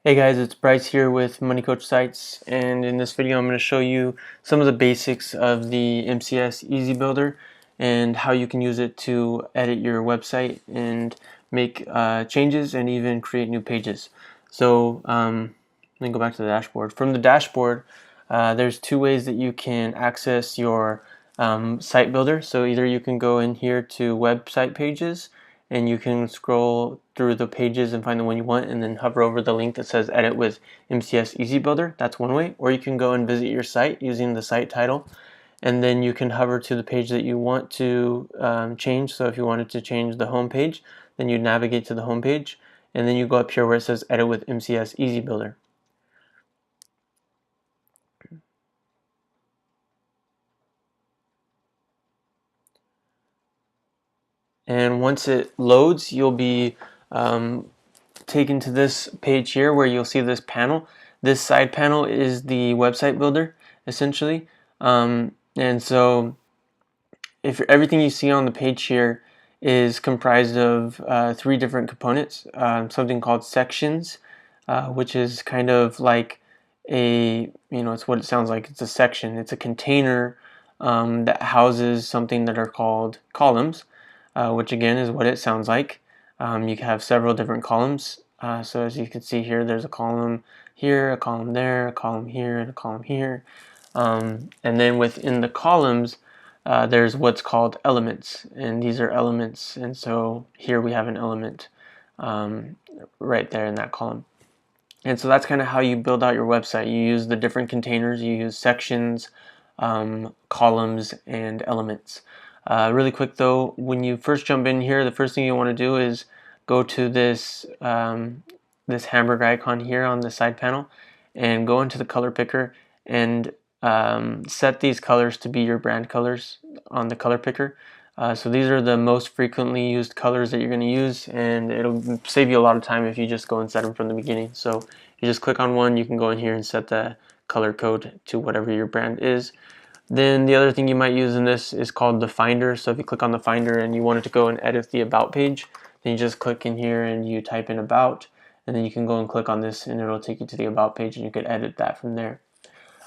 Hey guys, it's Bryce here with Money Coach Sites, and in this video I'm going to show you some of the basics of the MCS Easy Builder and how you can use it to edit your website and make changes and even create new pages. So let me go back to the dashboard. From the dashboard, there's two ways that you can access your site builder. So either you can go in here to website pages and you can scroll through the pages and find the one you want and then hover over the link that says edit with MCS Easy Builder. That's one way. Or you can go and visit your site using the site title, and then you can hover to the page that you want to change. So if you wanted to change the home page, then you navigate to the home page, and then you go up here where it says edit with MCS Easy Builder. And once it loads, you'll be taken to this page here where you'll see this panel. This side panel is the website builder, essentially. And so if everything you see on the page here is comprised of three different components, something called sections, which is kind of like it's what it sounds like. It's a section. It's a container that houses something that are called columns, which again is what it sounds like. You can have several different columns. So as you can see here, there's a column here, a column there, a column here, and a column here. And then within the columns, there's what's called elements, and these are elements. And so here we have an element right there in that column. And so that's kind of how you build out your website. You use the different containers, you use sections, columns, and elements. Really quick though, when you first jump in here, the first thing you want to do is go to this this hamburger icon here on the side panel and go into the color picker and set these colors to be your brand colors on the color picker. So these are the most frequently used colors that you're going to use, and it'll save you a lot of time if you just go and set them from the beginning. So you just click on one, you can go in here and set the color code to whatever your brand is. Then the other thing you might use in this is called the Finder. So if you click on the Finder and you wanted to go and edit the About page, then you just click in here and you type in About, and then you can go and click on this and it'll take you to the About page and you could edit that from there.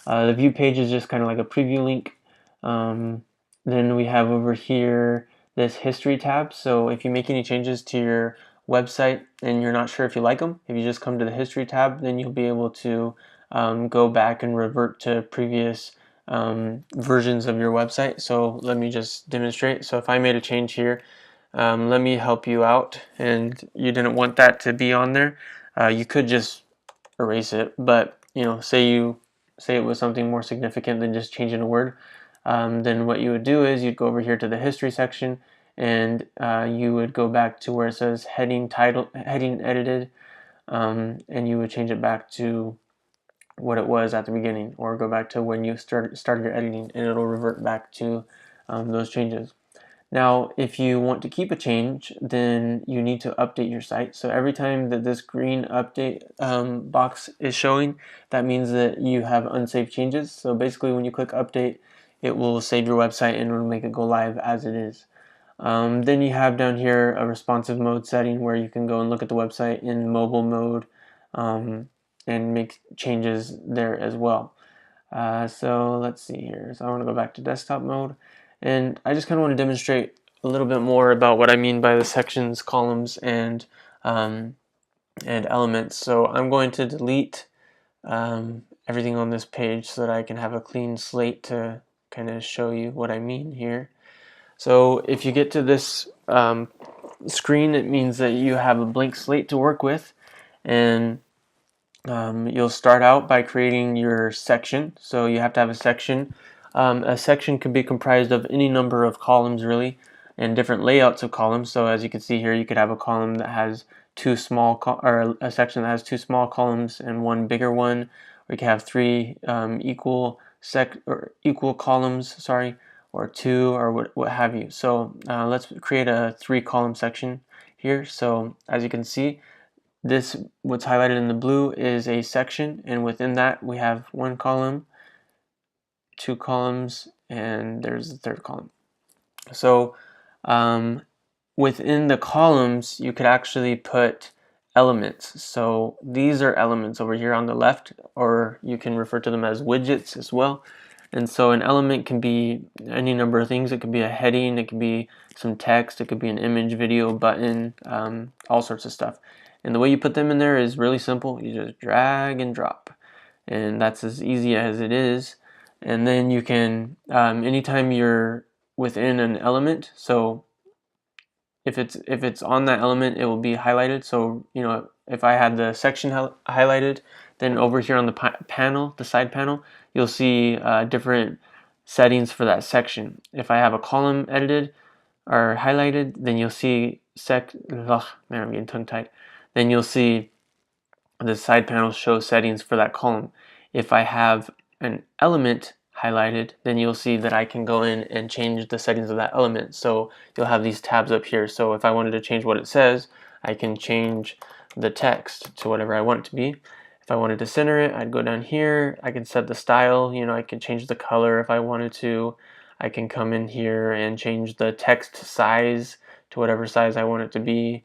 The View page is just kind of like a preview link. Then we have over here this History tab. So if you make any changes to your website and you're not sure if you like them, if you just come to the History tab, then you'll be able to go back and revert to previous versions of your website. So let me just demonstrate. So if I made a change here, let me help you out, and you didn't want that to be on there, you could just erase it. But say it was something more significant than just changing a word, then what you would do is you'd go over here to the history section, and you would go back to where it says heading edited, and you would change it back to what it was at the beginning, or go back to when you started your editing, and it'll revert back to those changes. Now, if you want to keep a change, then you need to update your site. So every time that this green update box is showing, that means that you have unsaved changes. So basically when you click update, it will save your website and it'll make it go live as it is. Then you have down here a responsive mode setting where you can go and look at the website in mobile mode and make changes there as well. So let's see here. So I want to go back to desktop mode. And I just kind of want to demonstrate a little bit more about what I mean by the sections, columns, and elements. So I'm going to delete everything on this page so that I can have a clean slate to kind of show you what I mean here. So if you get to this screen, it means that you have a blank slate to work with, and you'll start out by creating your section. So you have to have a section. A section can be comprised of any number of columns, really, and different layouts of columns. So as you can see here, you could have a column that has two small or a section that has two small columns and one bigger one. Or you can have three equal columns, sorry, or two, or what have you. So let's create a 3-column section here. So as you can see, this, what's highlighted in the blue, is a section, and within that we have 1 column, 2 columns, and there's the 3rd column. So within the columns you could actually put elements. So these are elements over here on the left, or you can refer to them as widgets as well. And so an element can be any number of things. It could be a heading, it could be some text, it could be an image, video, button, all sorts of stuff. And the way you put them in there is really simple. You just drag and drop, and that's as easy as it is. And then you can, anytime you're within an element, so if it's on that element, it will be highlighted. So if I had the section highlighted, then over here on the panel, the side panel, you'll see different settings for that section. If I have a column edited or highlighted, then you'll see man, I'm getting tongue tied. Then you'll see the side panel show settings for that column. If I have an element highlighted, then you'll see that I can go in and change the settings of that element. So you'll have these tabs up here. So if I wanted to change what it says, I can change the text to whatever I want it to be. If I wanted to center it, I'd go down here. I can set the style. I can change the color if I wanted to. I can come in here and change the text size to whatever size I want it to be.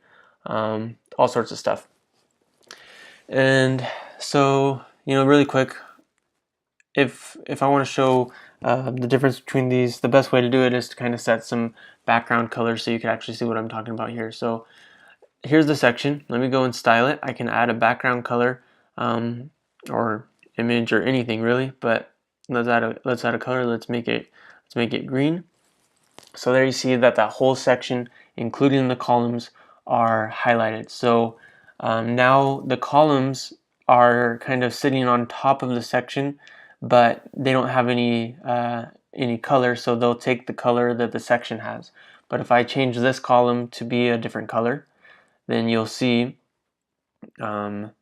All sorts of stuff. And so, really quick, if I want to show the difference between these, the best way to do it is to kind of set some background colors so you can actually see what I'm talking about here. So here's the section. Let me go and style it. I can add a background color or image or anything really, but let's add a color. Let's make it green. So there you see that whole section, including the columns, are highlighted. So now the columns are kind of sitting on top of the section, but they don't have any color, so they'll take the color that the section has. But if I change this column to be a different color, then you'll see that,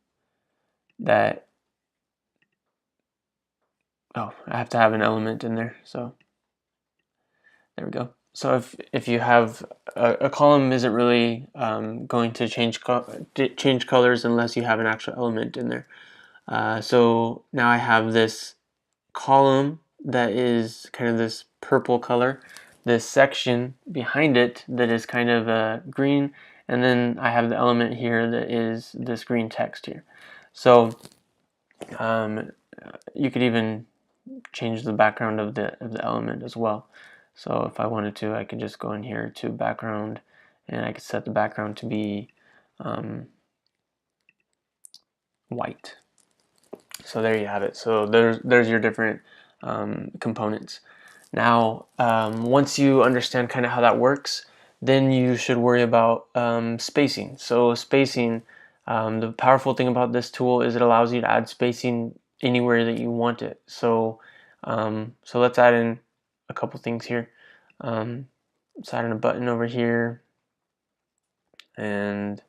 I have to have an element in there, so there we go. So if you have a column isn't really going to change colors unless you have an actual element in there. So now I have this column that is kind of this purple color, this section behind it that is kind of green, and then I have the element here that is this green text here. So you could even change the background of the element as well. So if I wanted to, I could just go in here to background, and I could set the background to be white. So there you have it. So there's your different components. Now, once you understand kind of how that works, then you should worry about spacing. So spacing, the powerful thing about this tool is it allows you to add spacing anywhere that you want it. So let's add in a couple things here. Let's add in a button over here, and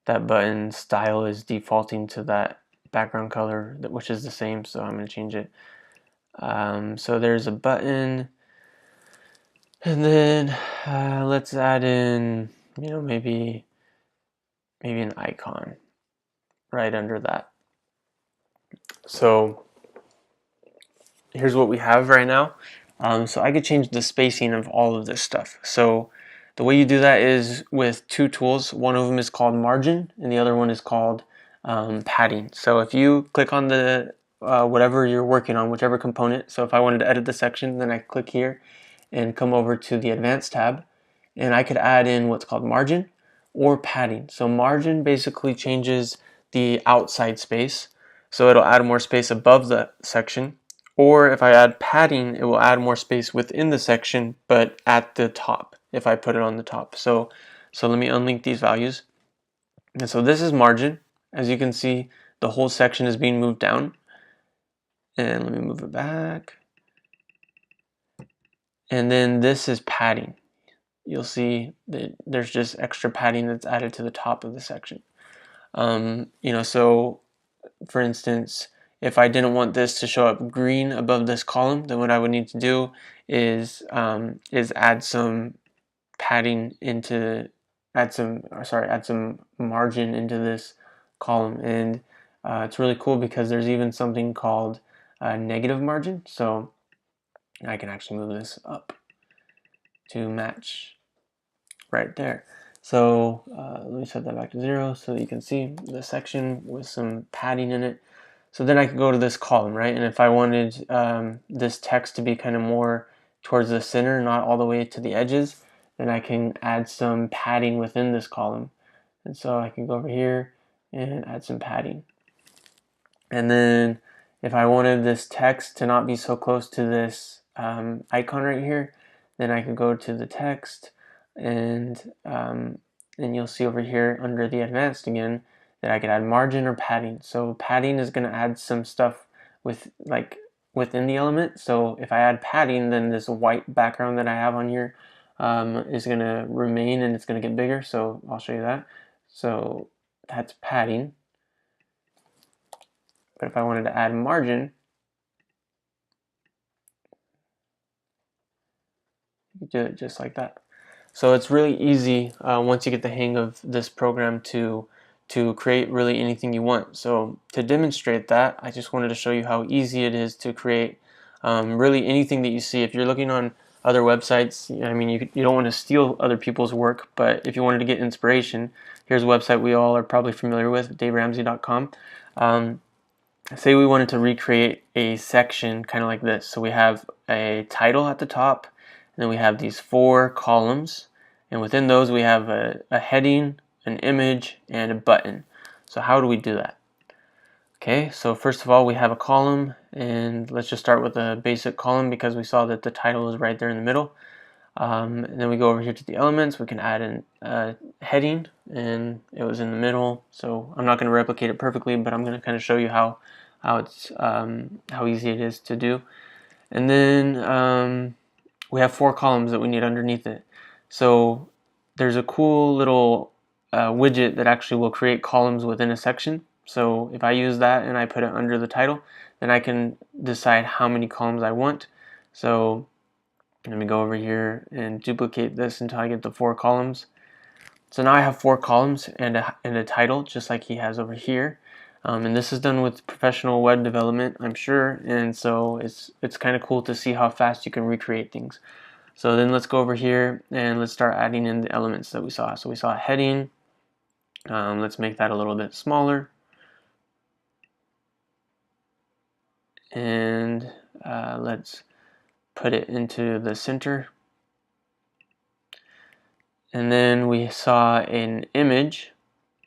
that button style is defaulting to that background color, which is the same, so I'm going to change it. So there's a button, and then let's add in, maybe an icon right under that. So here's what we have right now. So I could change the spacing of all of this stuff. So the way you do that is with two tools. One of them is called margin, and the other one is called padding. So if you click on the whatever you're working on, whichever component. So if I wanted to edit the section, then I click here and come over to the advanced tab, and I could add in what's called margin or padding. So margin basically changes the outside space, so it'll add more space above the section. Or if I add padding, it will add more space within the section, but at the top, if I put it on the top. So let me unlink these values. And so this is margin. As you can see, the whole section is being moved down. And let me move it back. And then this is padding. You'll see that there's just extra padding that's added to the top of the section. So for instance, if I didn't want this to show up green above this column, then what I would need to do is add some padding add some margin into this column. And it's really cool because there's even something called negative margin. So I can actually move this up to match right there. So let me set that back to 0 so that you can see the section with some padding in it. So then I can go to this column, right? And if I wanted this text to be kind of more towards the center, not all the way to the edges, then I can add some padding within this column. And so I can go over here and add some padding. And then if I wanted this text to not be so close to this icon right here, then I could go to the text, and you'll see over here under the advanced again that I could add margin or padding. So padding is going to add some stuff within the element. So if I add padding, then this white background that I have on here is going to remain, and it's going to get bigger. So I'll show you that. So that's padding. But if I wanted to add margin, you do it just like that. So it's really easy once you get the hang of this program to create really anything you want. So to demonstrate that, I just wanted to show you how easy it is to create really anything that you see. If you're looking on other websites, I mean, you don't want to steal other people's work, but if you wanted to get inspiration, here's a website we all are probably familiar with, DaveRamsey.com. Say we wanted to recreate a section kind of like this. So we have a title at the top, and then we have these 4 columns, and within those we have a heading, an image, and a button. So how do we do that? Okay, so first of all we have a column, and let's just start with a basic column because we saw that the title is right there in the middle. And then we go over here to the elements. We can add a heading, and it was in the middle. So I'm not going to replicate it perfectly, but I'm going to kind of show you how easy it is to do. And then we have 4 columns that we need underneath it. So there's a cool little widget that actually will create columns within a section. So if I use that and I put it under the title, then I can decide how many columns I want. So let me go over here and duplicate this until I get the 4 columns. So now I have 4 columns and a title, just like he has over here. And this is done with professional web development, I'm sure. And so it's kind of cool to see how fast you can recreate things. So then let's go over here and let's start adding in the elements that we saw. So we saw a heading. Let's make that a little bit smaller. And let's put it into the center. And then we saw an image.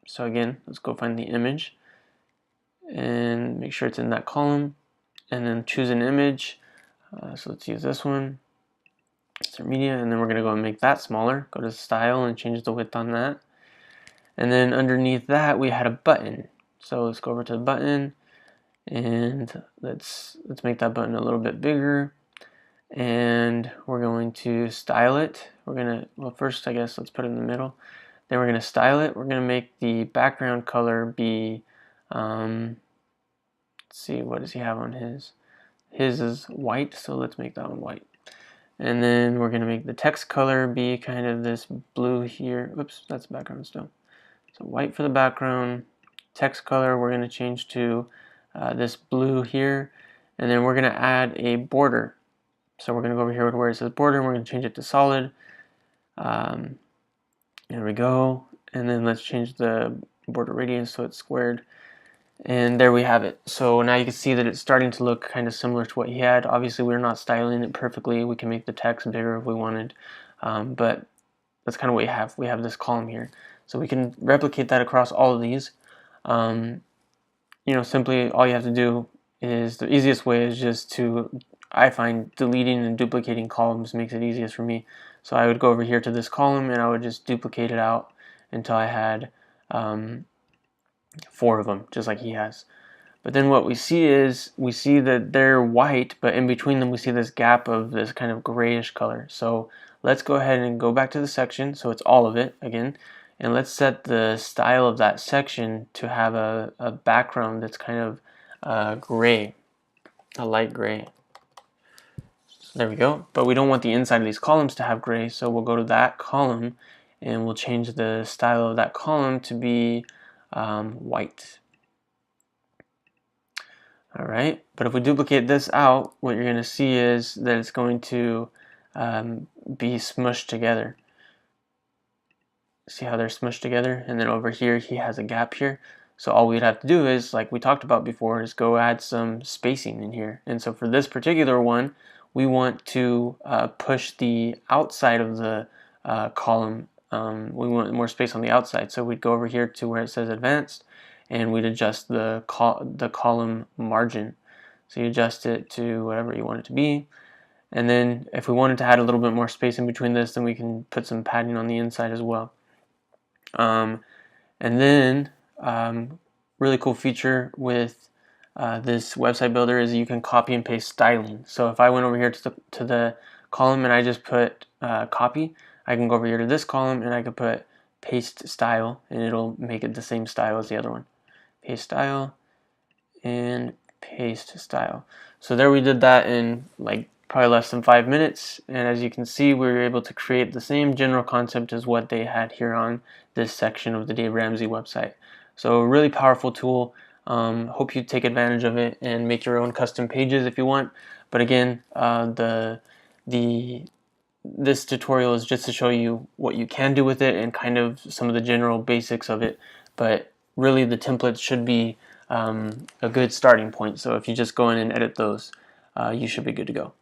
So again, let's go find the image and make sure it's in that column, and then choose an image. So let's use this one. It's our media, and then we're going to go and make that smaller. Go to style and change the width on that. And then underneath that we had a button. So let's go over to the button, and let's make that button a little bit bigger. And we're going to style it. We're going to, well, first I guess let's put it in the middle. Then we're going to style it. We're going to make the background color be, let's see, what does he have on his? His is white, so let's make that one white. And then we're going to make the text color be kind of this blue here. Oops, that's background still. So white for the background. Text color we're going to change to this blue here. And then we're going to add a border. So we're going to go over here where it says border, and we're going to change it to solid. There we go. And then let's change the border radius so it's squared. And there we have it. So now you can see that it's starting to look kind of similar to what he had. Obviously we're not styling it perfectly. We can make the text bigger if we wanted. But that's kind of what we have. We have this column here. So we can replicate that across all of these. Simply all you have to do is, the easiest way is just to, I find deleting and duplicating columns makes it easiest for me. So I would go over here to this column and I would just duplicate it out until I had 4 of them, just like he has. But then what we see is, we see that they're white, but in between them we see this gap of this kind of grayish color. So let's go ahead and go back to the section, so it's all of it again, and let's set the style of that section to have a background that's kind of gray, a light gray. So there we go. But we don't want the inside of these columns to have gray, so we'll go to that column and we'll change the style of that column to be white. Alright, but if we duplicate this out, what you're going to see is that it's going to be smushed together. See how they're smushed together? And then over here he has a gap here. So all we'd have to do is, like we talked about before, is go add some spacing in here. And so for this particular one, we want to push the outside of the column. We want more space on the outside. So we'd go over here to where it says advanced, and we'd adjust the column margin. So you adjust it to whatever you want it to be. And then if we wanted to add a little bit more space in between this, then we can put some padding on the inside as well. And then really cool feature with this website builder is you can copy and paste styling. So if I went over here to the column and I just put copy, I can go over here to this column and I could put paste style, and it'll make it the same style as the other one. Paste style and paste style. So there we did that in like probably less than 5 minutes, and as you can see, we were able to create the same general concept as what they had here on this section of the Dave Ramsey website. So a really powerful tool. Hope you take advantage of it and make your own custom pages if you want. But again, this tutorial is just to show you what you can do with it and kind of some of the general basics of it. But really, the templates should be a good starting point. So if you just go in and edit those, you should be good to go.